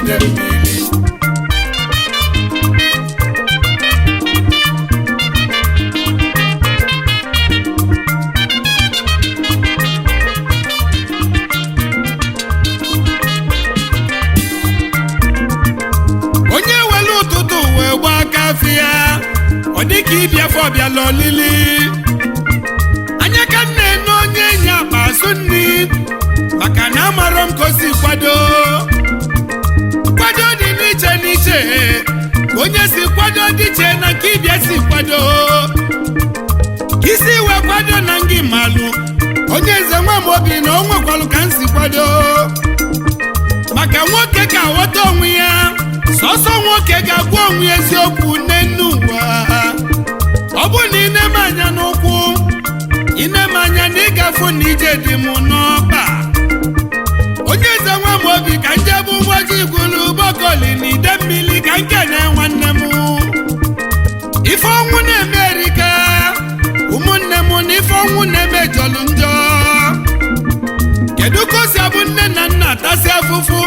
n'ide mmiri onye welu ụtụtụ wee gba aka afịa ọ dịka ịbịa fọ bịala olili anya ka nne na onye enyi akpa asụ nri maka na amarọ m ka o si kwado dị n'iche n'iche onye si kwado dị iche na nke ịbịa si kwado isi wee kwado na ngị malụ onye eze nwa m obi na o nwekwalụ ka m si kwado maka nwoke ka aghọta onwe ya sọsọ nwoke ga-agwa onwe ya eziokwu n'enu ụwa ọ bụ na ị na-eme anya n'ụkwụ ị na-eme anya na ịgafụ na ije dị m n'ọba onye eze nwa m obi ka nje bụ ụbọchị igwulu bọkoli na ide mmiri ka nke na nwanne m ife ọnwụ na-eme erika ụmụnne m na ife ọnwụ na-eme jọlụ njọ kedu ka o si abụ nne na nna tasị afụfụ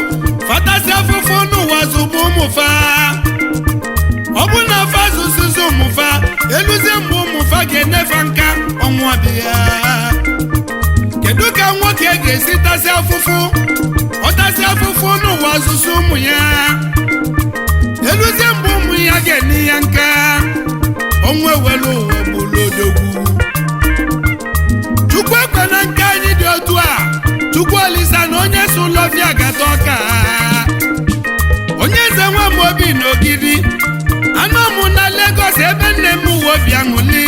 fatasi afụfụ n'ụwa zụbụ ụmụfa ọ bụ na afa zụzụzụ ụmụfa eluzie mgbe ụmụfa ga-enefe nka ọnwụ ọbịa kedu ka nwoke ga-esi tasị afụfụ ọtasị afụfụ n'ụwa zụzụ ụmụ ya eluzie mgbe ụmụ ya ga-ene ya nka ọnwụ ewelu ụwa gburu odogwu chukwu ekwe na nke anyị dị otu a chukwu olisa na onye so ụlọbịa gata ọka onye eze nwa m obi n'ogidi anọ m na Lagos ebe nne m uwe obi aṅụli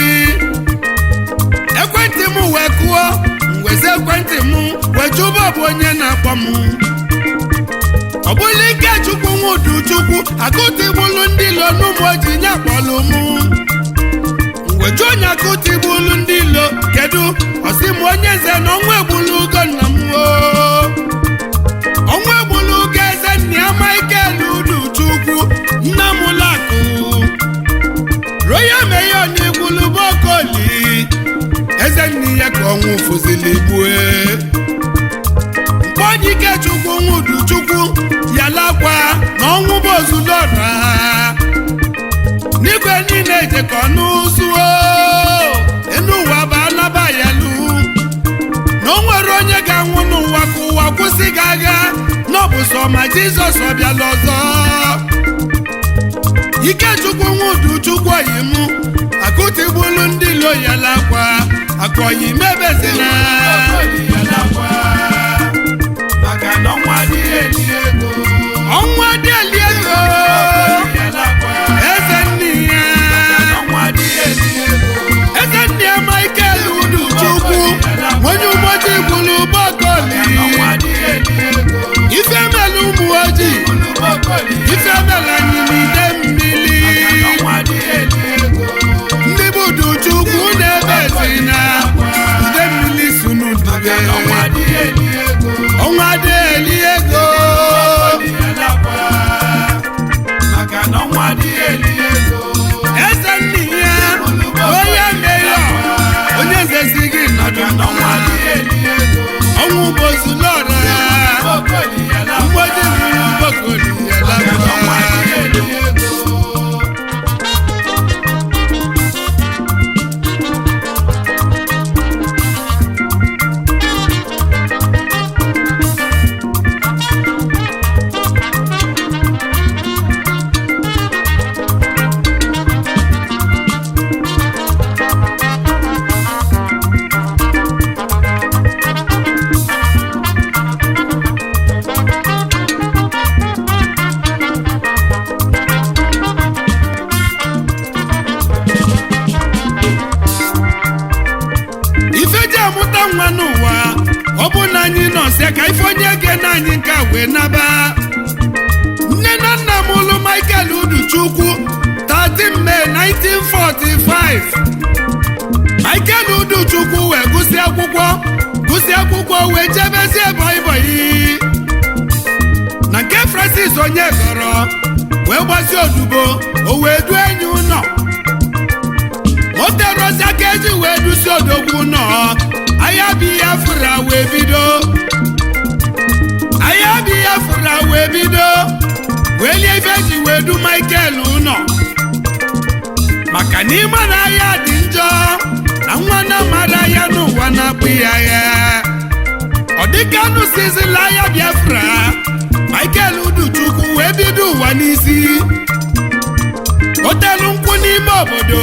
ekwentị m wee kụọ ngwezi ekwentị m wee jụba ọ bụ onye na-akpọ m ọ bụla ike chukwu nwudu chukwu akụtigbulu ndị ilo n'ụmụ oji nye akpọlụ m ngweju onye akụtigbulu ndị ilo kedu ọsị m onye eze na ọnwa egbulu ugo nna m ọnwa egbulu ugo eze nna ya Michael udu chukwu nna m ụlọakụ royal mayor n'igbulu bọkoli eze nna ya ka ọnwụ fụzili gbue mkpọdike chukwu nwudu chukwu yalakwa na ọnwụ bụ ozulọra n'igwe niile ejekọ n'ụzụ enu ụwa bụ alaba yalu na o nwere onye ga-anwụ n'ụwa ka ụwa kwụsị gị agha n'ọbụ sọ ma Jizọs ọbịala ọzọ Ikechukwu nwudu chukwu oyi m akụtigbulu ndị ilo yalakwa akọyi mebezina maka na ọnwa dị eli ego eze nne ya Michael udu chukwu onye ụbọchị gburu bọkoli ife mele ụmụ ojii ife mele anyị n'ide mmiri ndị bụ udu chukwu na-ebe si na ide mmiri sunu dube ọnwa dị eli ego eze nne ya onye meyo onye nzezi gị nọdụ ọnwụ bụ ozulọra mgboji mmiri bọkoli yalakwa ka ife onye ga-ene anyị nke wee naba nne na nna m ụlụ Michael udu chukwu 13 May 1945 Michael udu chukwu wee gụsị akwụkwọ wee jebezi Ebonyi na nke Francis onye gọrọ wee gbasi odubo o wee du enyi ụlọ o terozi aka eji wee dusi odogwu ụlọ ahịa Biafra wee bido wee lie ife ji wee du Michael ụnọ maka n'ime na ahịa dị njọ na nwa na mmadụ ahịa n'ụwa na-akpụ ya ya ọ dịka anụ sizila ahịa Biafra Michael Uduchukwu wee bido ụwa n'isi hotelu nkwụ n'ime obodo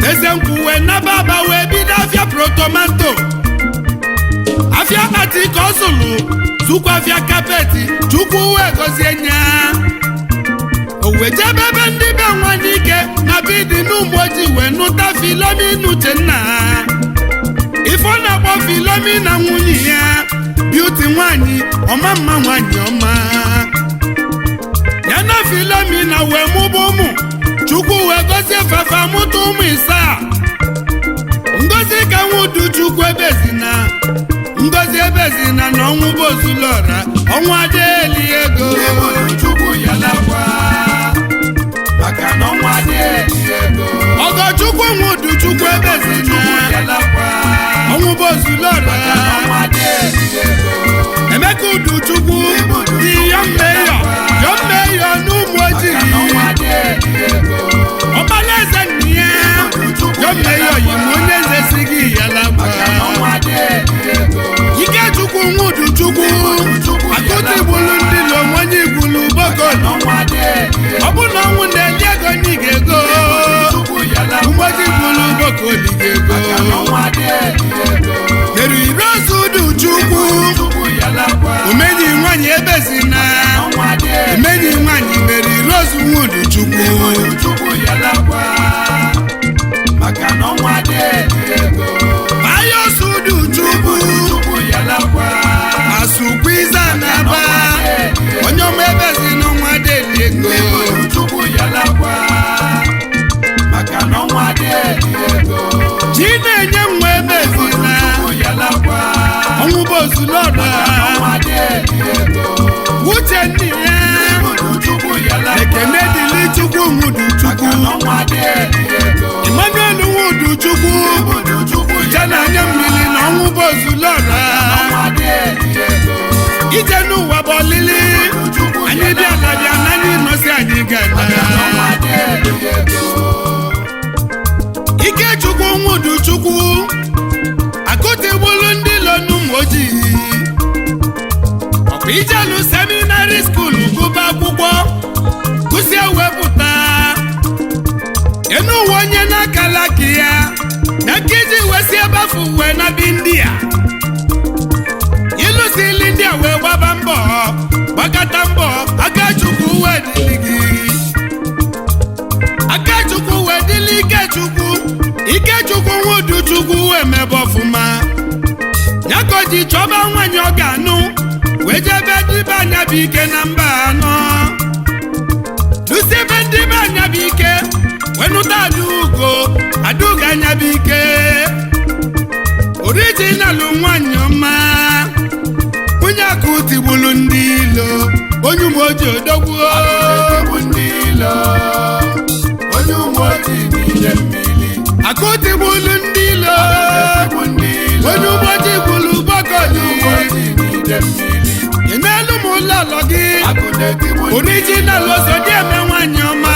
eze nkwụ wee nababa wee bido afịa protomanto afịa kpati ka ọ zụlụ zụkwa afịa kapeti Chukwu wee gọzie nya o wee jebe ebe ndị be nwa n'ike na bidi n'Ụmụoji wee nụta Philomena Uchenna ifo na-akpọ Philomena nwunye ya Beauty nwanyị ọma mma nwanyị ọma ya na Philomena wee mụba ụmụ Chukwu wee gọzie fafa mụta ụmụ isaa ngozi ka nwa Uduchukwu ebezina ngozi ebezina na ọnwụ bụ ozulọra ọnwụ adịeli ego Ọgọchukwu nwa Uduchukwu ebezina ọnwụ bụ ozulọra Emeka Uduchukwu dị young mayor n'Ụmụoji ọbalaeze nne ya young mayor yi ma onye eze si gị yalakwa Ikechukwu nwa Uduchukwu akụta igbulu ndị lonwenye igbulu bokoli ọ bụ na ọnwụ na-eli ego n'ige ego Ụmụoji igbulu bokoli ga-ego Mary Rose Uduchukwu omenyi nwanyị ebezina omenyi nwanyị Mary Rose nwa Uduchukwu Pius Uduchukwu asụkwiza na-aba onye ọma ebezina ọnwa deli ego Chinenye nwa ebezina ọnwụ bụ ozulọra Uche nne ya ekene dịlị Chukwu nwa Uduchukwu Emmanuel nwa Uduchukwu jana anya mmiri na ọnwụ bụ ozulọra ije n'ụwa bụ ọlịlị anyị bịa na bịa na anyị nọsi anyị gana Ikechukwu nwa Uduchukwu akụtigbulu ndị lọ n'Ụmụoji ọkwa ijelu seminary school gụba akwụkwọ gụsie wepụta enu uwe onye na-akala ka ya na nke iji wesi ebafu wee na bi ndị a ịlụsili ndị a wee gbaba mbọ gbakọta mbọ Akachukwu wee dịlị gị Akachukwu wee dịlị Ikechukwu nwa Uduchukwu wee mebe ọfụma ya ka o ji chọba nwanyị ọ ga-anụ wee jebe dịbe anya bụ ike na mba anọ lusi ebe ndị be anya bụ ike wee nụta Adaugo anya bụ ike original nwanyị ọma onye akụtigbulu ndị ilo onye Ụmụoji odogwu akụtigbulu ndị ilo onye Ụmụoji gbulu bokoli enelu m ụlọ ụlọ gị original Ozodieme nwanyị ọma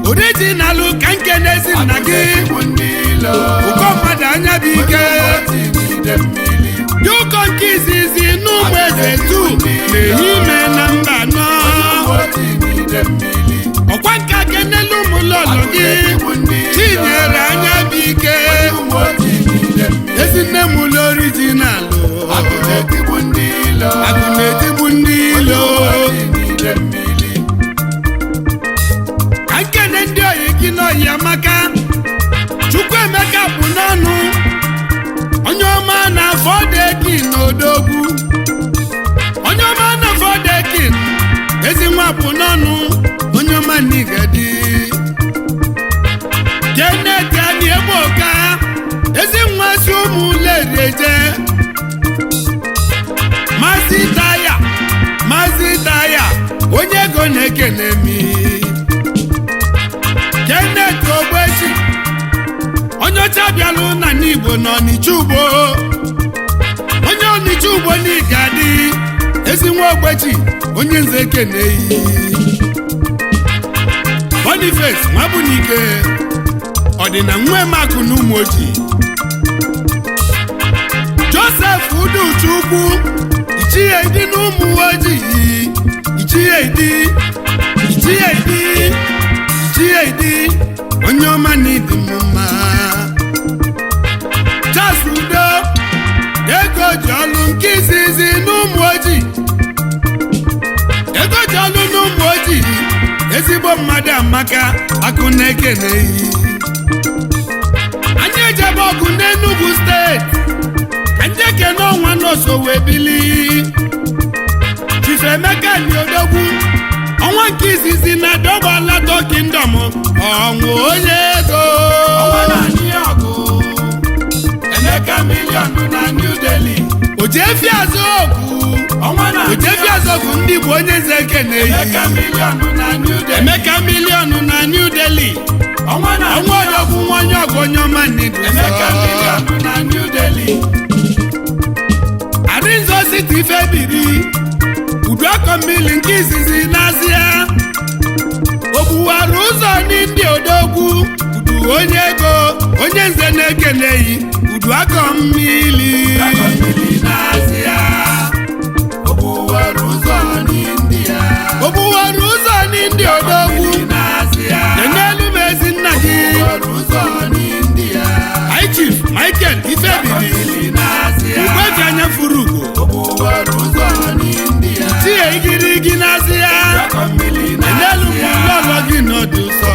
original ka nkenezi nna gị ụkọ mmadụ anya bụ ike dị ụkọ nke izizi n'ụmụ eze tu na-ehi ime na mba anọ ọkwa nka kenelu m ụlọ ụlọ gị Chinyere anya bụ ike ezinne m ụlọ original agụ na-etigbu ndị ilo ka nkene ndị oyi gị n'oyi amaka Chukwuemeka bụ n'ọnụ onye ọma na-afọ deki n'odogwu onye ọma na-afọ deki ezi nwa bụ n'ọnụ onye ọma n'igadi Janet Ani Egboka ezi nwa si ụmụ Ulerieje Maazị Taya onye ego na-ekele mi Janet Ogbechi onye ọcha bịalụ na n'Igbo n'Ọnịcha Ugbo onye Ọnịcha Ugbo n'Igadi ezi nwa nwa ogbechi onye nze ekeneyi Boniface Nwabunike ọdịna Nwemakụ na ụmụ ojii Joseph Uduchukwu ichie ịdị na ụmụ ojii ichie ịdị onye ọma na ịdị mma Charles Udo ego ji ọlụ nke izizi n'ụmụ ojii ego ji ọlụ n'ụmụ ojii ezigbo mmadụ amaka akụ na-ekeneyi anyị ejebe ọgụ n'Enugu steeti anyị ekene ọnwa n'oso wee bili Chief Emeka Odogwu ọnwa nke izizi na Dọgbala Kingdom ọnwụ onye ego Emeka miliọnụ na New Delhi Ojefi Azọgwu ndị bụ onye nze ekeneyi Emeka miliọnụ na New Delhi ọnwa Odogwu nwa onye ọgụ onye ọma n'idu Arinzo City Febiri Uduakọ mmiri nke izizi n'Azịa Obuwara ụzọ n'Indi Odogwu Udu onye ego onye nze na-ekeneyi Uduakọ mmiri n'Azịa Obuwara ụzọ n'Indi Odogwu Enelu m ezi nna gị High Chief Michael Ifebiri Ugbeji anya furu ugo tie igirigi n'Azịa Enelu m lọlọ gị n'ọdụ nsọ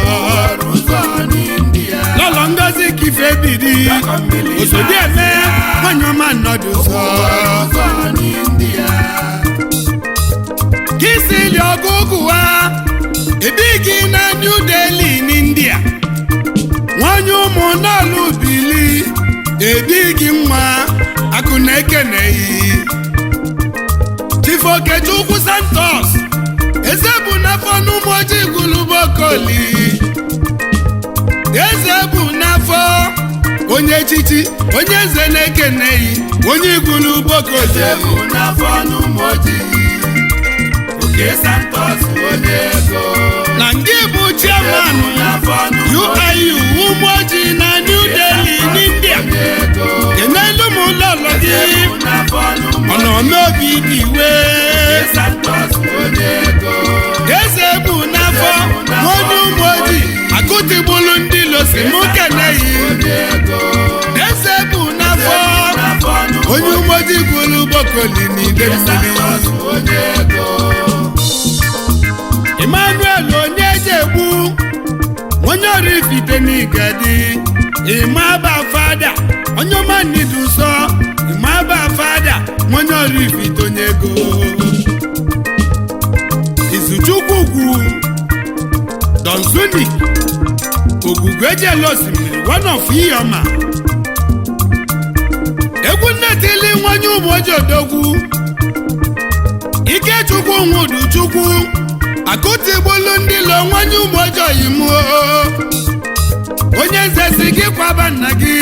lọlọ Ngozi Ifebiri Osodieme nwanyị ọma n'ọdụ nsọ Kisili Ọgụgụwa ebigi na New Delhi n'India nwanyị ụmụ n'ọlụ bili ebigi nwa akụ na-ekeneyi Chief Okechukwu Santos eze bụ n'afọ n'ụmụ ojii Gulubokoli eze bụ n'afọ onye echichi onye eze na-ekeneyi onye Gulubokoli bụ n'afọ n'ụmụ ojii Santos onye ego na ndị bụ chairman UIU ụmụ ojii na New Delhi n'India enelu m ụlọọlọ gị ọnọnobi dị iwe eze bụ n'afọ onye ụmụ ojii akụtigbulu ndị losi mụ keneyi eze bụ n'afọ onye ụmụ ojii Gulubokoli n'ide mmiri Emmanuel Onyejegbu onye Oraifite n'Igadi Imaba Fada onye ọma n'idu nsọ Imaba Fada onye Oraifite onye ego Izuchukwu Ugwu Don Zuni Ogugu ejela osimiri one of Iyoma egwu nnetili nwanye ụmụ ojii Odogwu Ikechukwu Nwuduchukwu akụtigbulu ndị lo nwanye ụmụ ojii yimuo onye nze si gị kwaba nna gị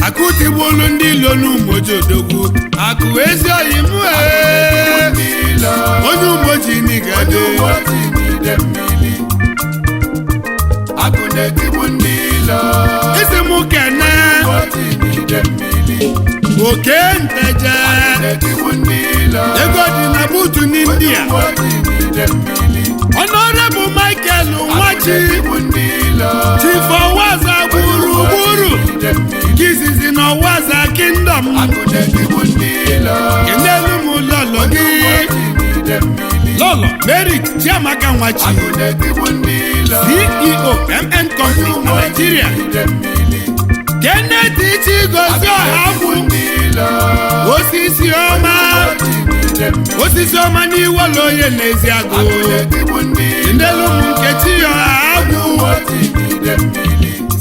akụtigbulu ndị lo n'ụmụ ojii Odogwu akụ ezi oyimu onye ụmụ ojii n'Igadi isi mụ kene oke nteje ego dị na butu n'India Honorable Michael Nwachi Chief Owaza gburugburu Kizizi na Owaza Kingdom enelu m lọlọ gị lọlọ Merit Chiamaka Nwachi CEO MN Company na Nigeria Kenneth Chigozie Ọhagwu osisi ọma n'iwolo onye n'ezi agụ ndelu m Nkechi Ọhagwu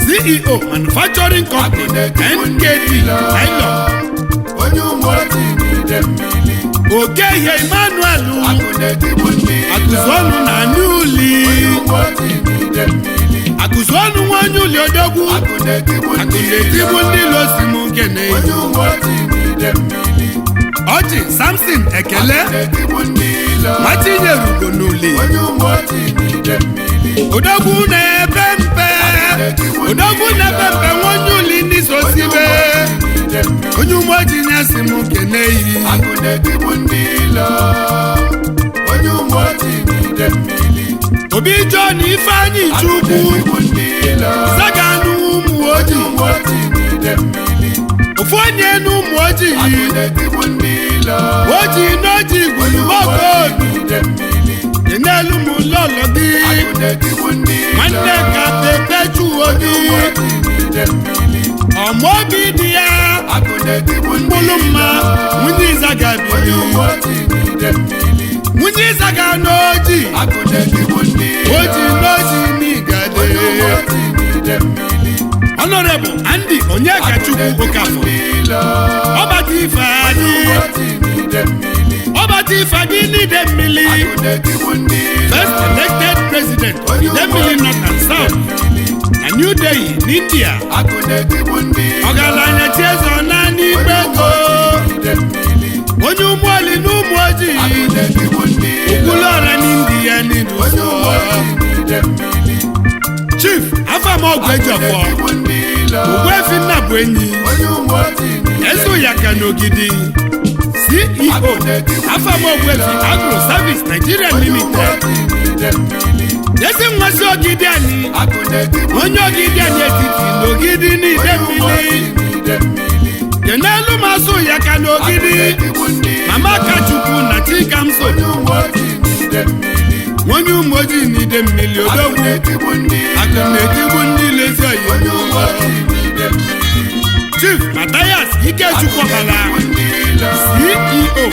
CEO Manufacturing Company NKD Nylon Okehie Emmanuel Akụzọnụ na Nuli Akụzọnụ nwanyị uli Odogwu Akụnetigbu ndị losi m nkene Ọjị Samson Ekele Matinyerugo n'uli Odogwu na-ebe mpe nwonye uli n'isosibe onye umoji nyasi m keneyi Obi John Ifeanyi Chukwu Zaga n'ụmụ ojii ofu onye n'ụmụ ojii ojii n'ojii gwuluboko n'elu m lọlọ gị nwanne ka Pepechu Obi ọmọbi dị ya mkpụrụ mma nwunye Zaga biri nwunye Zaga n'ojii ojii n'ojii n'igade Honorable Andy Onyekachukwu Okafor Ọbata Ifeanyi n'Idemmili first elected president of Idemmili North and South na New Delhi n'India ọgaranya Chieze naanị Igbego onye ụmụoli n'ụmụ ojii Okwuluọra n'India n'Inuso Chief Afamogwu Ejiofor Ogbuefi Nnabuenyi Ezoyaka n'Ogidi CEO Afamogwuefi Agro Service Nigeria Limited Ezi Nwasi Ogidi anyị onye Ogidi anyị etiti n'Ogidi n'Idemmili Kenelu Mazoyaka n'Ogidi Mama Kachukwu na Chikamso onye ụmụ ojii n'Idemmili Odogwu akụ na-etigbu ndị lezi oyi Chief Matthias Ikechukwu Okala CEO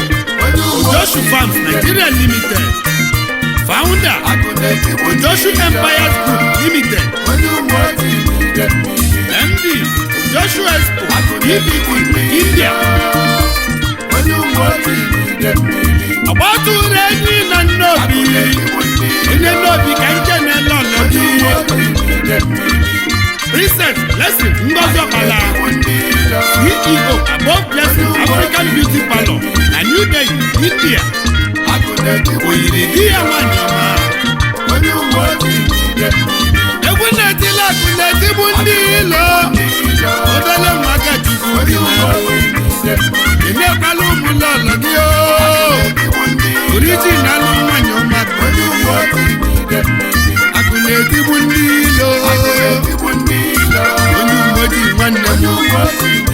Ojoshu Farms Nigeria Limited Founder Ojoshu Empires Group Limited MD Ojoshu Expo EVP India ọgbatụrụ enyi na Nnobi onye Nnobi ka nje na-elọlọ gị Princess Blessing Ngozi Okala CEO Above Blessing African Beauty Parlor na New Delhi, India oyiri di ya nwanyị ọma egwu na-etili akụ na-etigbu ndị ilo obele ụmụaka Chukwu dị enyekwala ụmụ lọlọ gị original nwanyị ọma akụ na-etigbu ndị ilo onye umoji nwanne m